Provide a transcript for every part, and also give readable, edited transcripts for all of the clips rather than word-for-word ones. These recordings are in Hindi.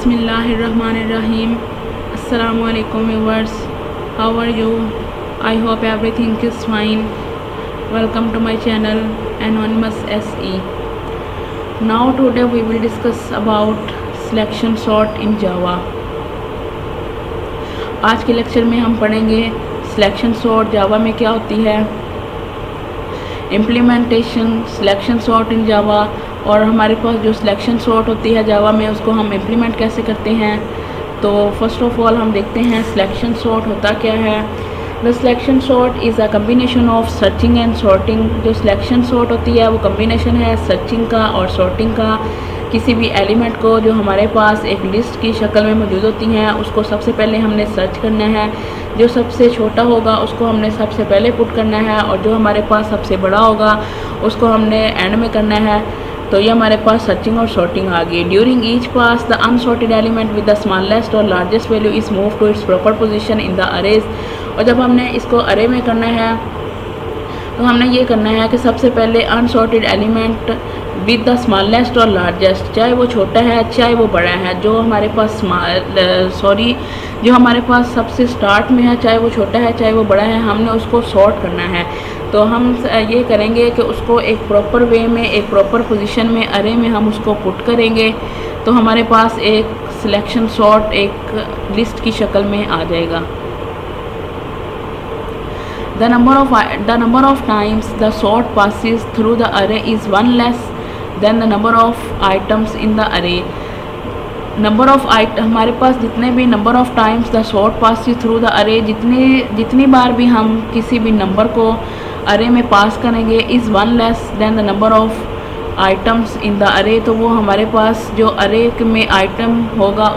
बिस्मिल्लाहिर्रहमानिर्रहीम। अस्सलामुअलैकुम viewers, how are you? I hope everything is fine. Welcome to my channel anonymous SE। Now today we will discuss about selection sort in Java. आज के लेक्चर में हम पढ़ेंगे सिलेक्शन सॉर्ट जावा में क्या होती है, इम्प्लीमेंटेशन सिलेक्शन सॉर्ट इन जावा, और हमारे पास जो सिलेक्शन सॉर्ट होती है जावा में उसको हम इम्प्लीमेंट कैसे करते हैं। तो फर्स्ट ऑफ ऑल हम देखते हैं सिलेक्शन सॉर्ट होता क्या है। The selection sort is a combination of searching and sorting. जो सिलेक्शन सॉर्ट होती है वो कम्बिनेशन है सर्चिंग का और सॉर्टिंग का। किसी भी एलिमेंट को जो हमारे पास एक लिस्ट की शक्ल में मौजूद होती हैं उसको सबसे पहले हमने सर्च करना है। जो सबसे छोटा होगा उसको हमने सबसे पहले पुट करना है, और जो हमारे पास सबसे बड़ा होगा उसको हमने एंड में करना है। तो ये हमारे पास सर्चिंग और सॉर्टिंग आ गई। During each pass the unsorted element with the smallest और largest value is move to its proper position in the array. और जब हमने इसको अरे में करना है तो हमने ये करना है कि सबसे पहले unsorted element with the smallest और लार्जेस्ट, चाहे वो छोटा है चाहे वो बड़ा है, जो हमारे पास जो हमारे पास सबसे स्टार्ट में है, चाहे वो छोटा है चाहे वो बड़ा है, हमने उसको सॉर्ट करना है। तो हम ये करेंगे कि उसको एक प्रॉपर वे में, एक प्रॉपर पोजीशन में अरे में हम उसको पुट करेंगे। तो हमारे पास एक सिलेक्शन सॉर्ट एक लिस्ट की शक्ल में आ जाएगा। The number of times the sort passes through the array is one less than the number of items in the array. हमारे पास जितने भी number of times the sort passes through the array, जितनी बार भी हम किसी भी नंबर को अरे में पास करेंगे is one less than the number of items in the अरे। तो वो हमारे पास जो अरे में आइटम होगा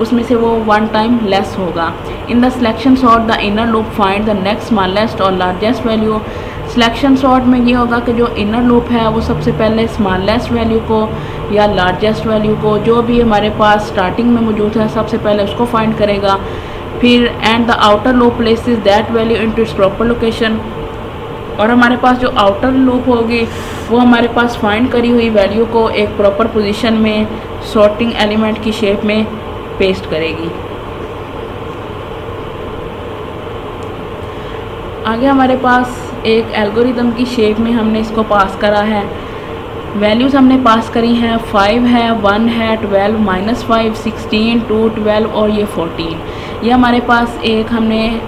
उसमें से वो वन टाइम लेस होगा। In the selection sort the inner loop find the next smallest और लार्जेस्ट वैल्यू। सिलेक्शन सॉर्ट में ये होगा कि जो इनर लूप है वो सबसे पहले स्मॉलेस्ट वैल्यू को या लार्जेस्ट वैल्यू को, जो भी हमारे पास स्टार्टिंग में मौजूद है, सबसे पहले उसको फाइंड करेगा। फिर and the outer loop places that value into its proper location. और हमारे पास जो आउटर लूप होगी वो हमारे पास फाइंड करी हुई वैल्यू को एक प्रॉपर पोजीशन में सॉर्टिंग एलिमेंट की शेप में पेस्ट करेगी। आगे हमारे पास एक एल्गोरिदम की शेप में हमने इसको पास करा है। वैल्यूज़ हमने पास करी हैं 5 है, 1 है, 12, -5, 16, 2, 12 और ये 14। ये हमारे पास एक हमने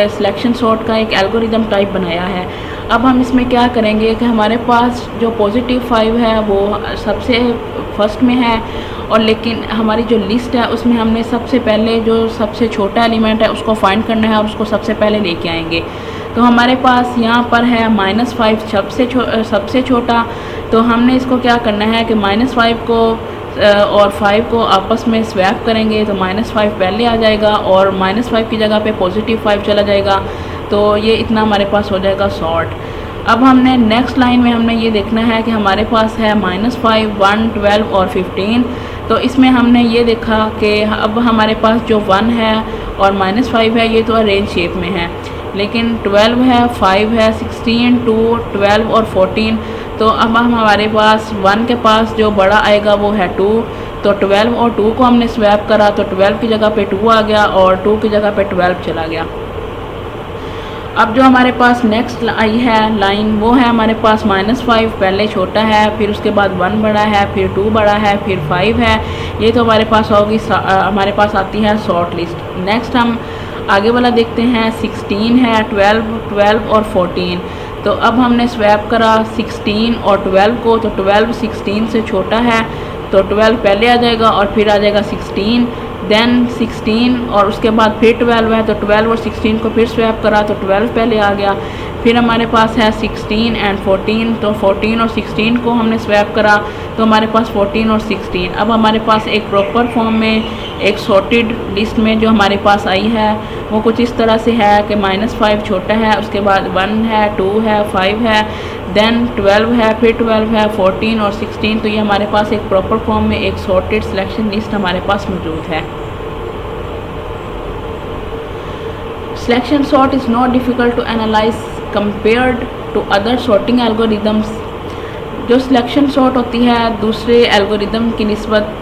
सिलेक्शन सॉर्ट का एक एल्गोरिदम टाइप बनाया है। अब हम इसमें क्या करेंगे कि हमारे पास जो पॉजिटिव 5 है वो सबसे फर्स्ट में है, और लेकिन हमारी जो लिस्ट है उसमें हमने सबसे पहले जो सबसे छोटा एलिमेंट है उसको फाइंड करना है और उसको सबसे पहले लेके आएंगे। तो हमारे पास यहाँ पर है -5 सबसे छोटा। तो हमने इसको क्या करना है कि -5 को और 5 को आपस में स्वैप करेंगे। तो -5 पहले आ जाएगा और -5 की जगह पे पॉजिटिव 5 चला जाएगा। तो ये इतना हमारे पास हो जाएगा सॉर्ट। अब हमने नेक्स्ट लाइन में हमने ये देखना है कि हमारे पास है -5, 1, 12 और 15। तो इसमें हमने ये देखा कि अब हमारे पास जो 1 है और -5 है ये तो अरेंज शेप में है, लेकिन 12 है, 5 है, 16, 2, 12 और 14। तो अब हमारे पास 1 के पास जो बड़ा आएगा वो है 2। तो 12 और 2 को हमने स्वैप करा तो 12 की जगह पे 2 आ गया और 2 की जगह पे 12 चला गया। अब जो हमारे पास नेक्स्ट आई है लाइन वो है हमारे पास -5 पहले छोटा है, फिर उसके बाद 1 बड़ा है, फिर 2 बड़ा है, फिर 5 है। ये तो हमारे पास होगी, हमारे पास आती है शॉर्ट लिस्ट। नेक्स्ट हम आगे वाला देखते हैं 16 है, 12 और 14। तो अब हमने स्वैप करा 16 और 12 को, तो 12 16 से छोटा है तो 12 पहले आ जाएगा और फिर आ जाएगा 16, देन 16 और उसके बाद फिर 12 है तो 12 और 16 को फिर स्वैप करा तो 12 पहले आ गया। फिर हमारे पास है 16 एंड 14, तो 14 और 16 को हमने स्वैप करा तो हमारे पास 14 और 16। अब हमारे पास एक प्रॉपर फॉर्म में एक सॉर्टेड लिस्ट में जो हमारे पास आई है वो कुछ इस तरह से है कि -5 छोटा है, उसके बाद 1 है, 2 है, 5 है, देन 12 है, फिर 12 है, 14 और 16। तो ये हमारे पास एक प्रॉपर फॉर्म में एक सॉर्टेड सिलेक्शन लिस्ट हमारे पास मौजूद है। Selection sort is not difficult to analyse compared to other sorting algorithms. जो सिलेक्शन सॉर्ट होती है दूसरे एल्गोरिदम की निस्बत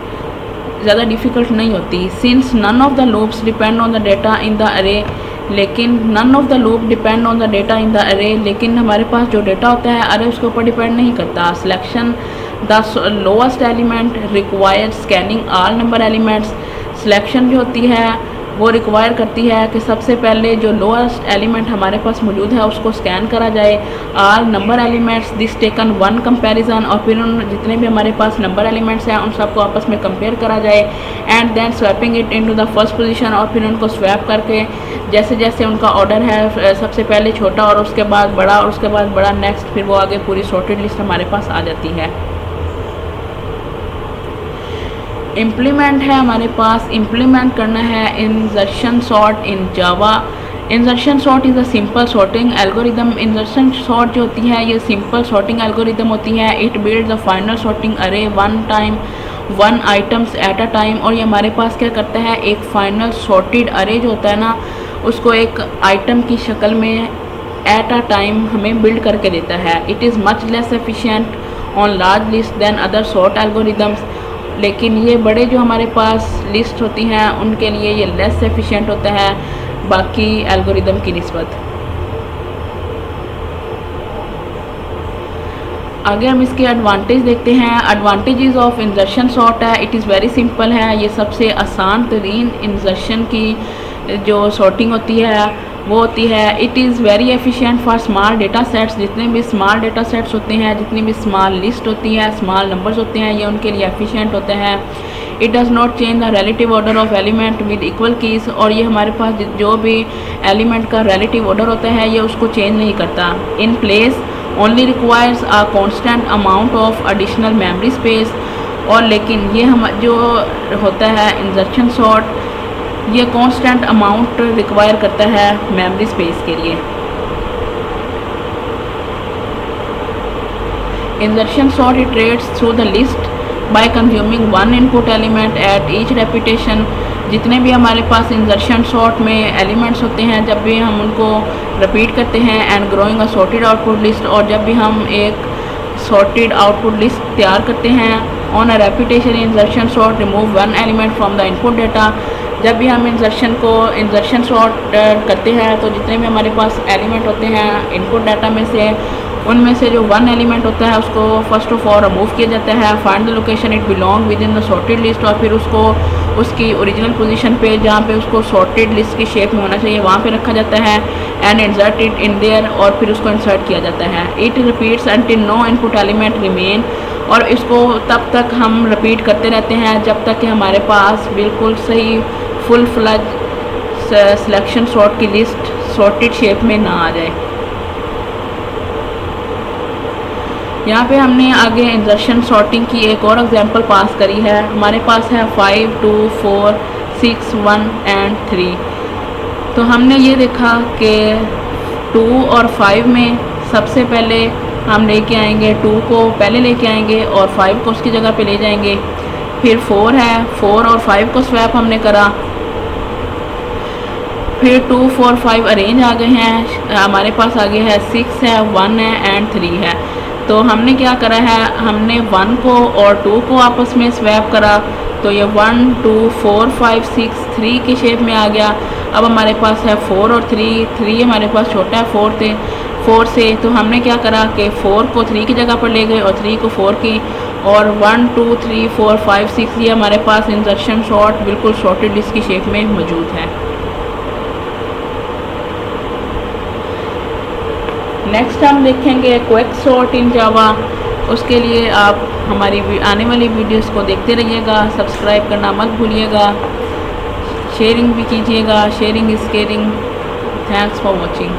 ज़्यादा डिफ़िकल्ट नहीं होती। Since none of the loops depend on the data in the array, लेकिन none of the loop depend on the data in the array, लेकिन हमारे पास जो डेटा होता है अरे उसके ऊपर डिपेंड नहीं करता। Selection the lowest element required scanning all number elements, selection जो होती है वो रिक्वायर करती है कि सबसे पहले जो लोएस्ट एलिमेंट हमारे पास मौजूद है उसको स्कैन करा जाए। All number elements this taken one comparison, और फिर उन जितने भी हमारे पास नंबर एलिमेंट्स हैं उन सबको आपस में कंपेयर करा जाए। And then swapping it into the first position, और फिर उनको स्वैप करके जैसे जैसे उनका ऑर्डर है सबसे पहले छोटा और उसके बाद बड़ा और उसके बाद बड़ा नेक्स्ट, फिर वो आगे पूरी सॉर्टेड लिस्ट हमारे पास आ जाती है। इम्प्लीमेंट है हमारे पास, इम्प्लीमेंट करना है insertion sort in Java. Insertion sort is a simple sorting algorithm. Insertion sort जो होती है ये सिंपल सॉर्टिंग एल्गोरिदम होती है। It build the final sorting array one time one items at a time, और ये हमारे पास क्या करता है, एक फाइनल सॉर्टेड अरे जो होता है ना उसको एक आइटम की शक्ल में एट अ टाइम हमें बिल्ड करके देता है। It is much less efficient on large list than other sort algorithms, लेकिन ये बड़े जो हमारे पास लिस्ट होती हैं उनके लिए ये लेस एफिशिएंट होता है बाकी एल्गोरिदम की निस्बत। आगे हम इसके एडवांटेज देखते हैं। एडवांटेजेस ऑफ इंजर्शन सॉर्ट है, इट इज़ वेरी सिंपल है, ये सबसे आसान तरीन इंजर्शन की जो सॉर्टिंग होती है वो होती है। It is very efficient for small data sets, जितने भी स्मॉल डेटा सेट्स होते हैं, जितनी भी स्मॉल लिस्ट होती है, स्मॉल नंबर्स होते हैं, ये उनके लिए एफिशिएंट होते हैं। It does not change the relative order of element with equal keys, और ये हमारे पास जो भी एलिमेंट का रिलेटिव ऑर्डर होता है ये उसको चेंज नहीं करता। In place only requires a constant amount of additional memory space, और लेकिन ये हम जो होता है इंजर्शन सॉर्ट ये कांस्टेंट अमाउंट रिक्वायर करता है मेमोरी स्पेस के लिए। Insertion sort iterates through the list by consuming one input element at each repetition. जितने भी हमारे पास इंजर्शन सॉर्ट में एलिमेंट्स होते हैं जब भी हम उनको रिपीट करते हैं and growing a sorted output list, और जब भी हम एक सॉर्टेड आउटपुट लिस्ट तैयार करते हैं on a repetition इंजर्शन sort remove one element from the input data. जब भी हम इंजर्शन सॉर्ट करते हैं तो जितने भी हमारे पास एलिमेंट होते हैं इनपुट डाटा में से उनमें से जो वन एलिमेंट होता है उसको फर्स्ट ऑफ ऑल रिमूव किया जाता है। Find the location it belong with in the sorted list, और फिर उसको उसकी ओरिजिनल पोजीशन पे जहाँ पे उसको सॉर्टेड लिस्ट की शेप में होना चाहिए वहाँ पे रखा जाता है। And insert it in there, और फिर उसको इंसर्ट किया जाता है। It repeats until no input element remain, और इसको तब तक हम रिपीट करते रहते हैं जब तक कि हमारे पास बिल्कुल सही फुल फ्लज सिलेक्शन सॉर्ट की लिस्ट सॉर्टेड शेप में ना आ जाए। यहाँ पे हमने आगे इंजर्शन सॉर्टिंग की एक और एग्जांपल पास करी है। हमारे पास है 5, 2, 4, 6, 1 एंड 3। तो हमने ये देखा कि 2 और 5 में सबसे पहले हम लेके आएंगे 2 को पहले लेके आएंगे और 5 को उसकी जगह पे ले जाएंगे। फिर 4 है, 4 और 5 को स्वैप हमने करा। फिर 2, 4, 5 अरेंज आ गए हैं, हमारे पास आगे है 6 है, 1 है एंड 3 है। तो हमने क्या करा है, हमने 1 को और 2 को आपस में स्वैप करा, तो ये 1, 2, 4, 5, 6, 3 की शेप में आ गया। अब हमारे पास है 4 और 3 हमारे पास छोटा है 4 से, तो हमने क्या करा कि 4 को 3 की जगह पर ले गए और 3 को 4 की, और 1, 2, 3, 4, 5, 6 ये हमारे पास इंजर्शन सॉर्ट बिल्कुल सॉर्टेड लिस्ट की शेप में मौजूद है। नेक्स्ट हम देखेंगे क्विक सॉर्ट इन जावा। उसके लिए आप हमारी आने वाली वीडियोस को देखते रहिएगा, सब्सक्राइब करना मत भूलिएगा, शेयरिंग भी कीजिएगा, sharing is caring. Thanks for watching.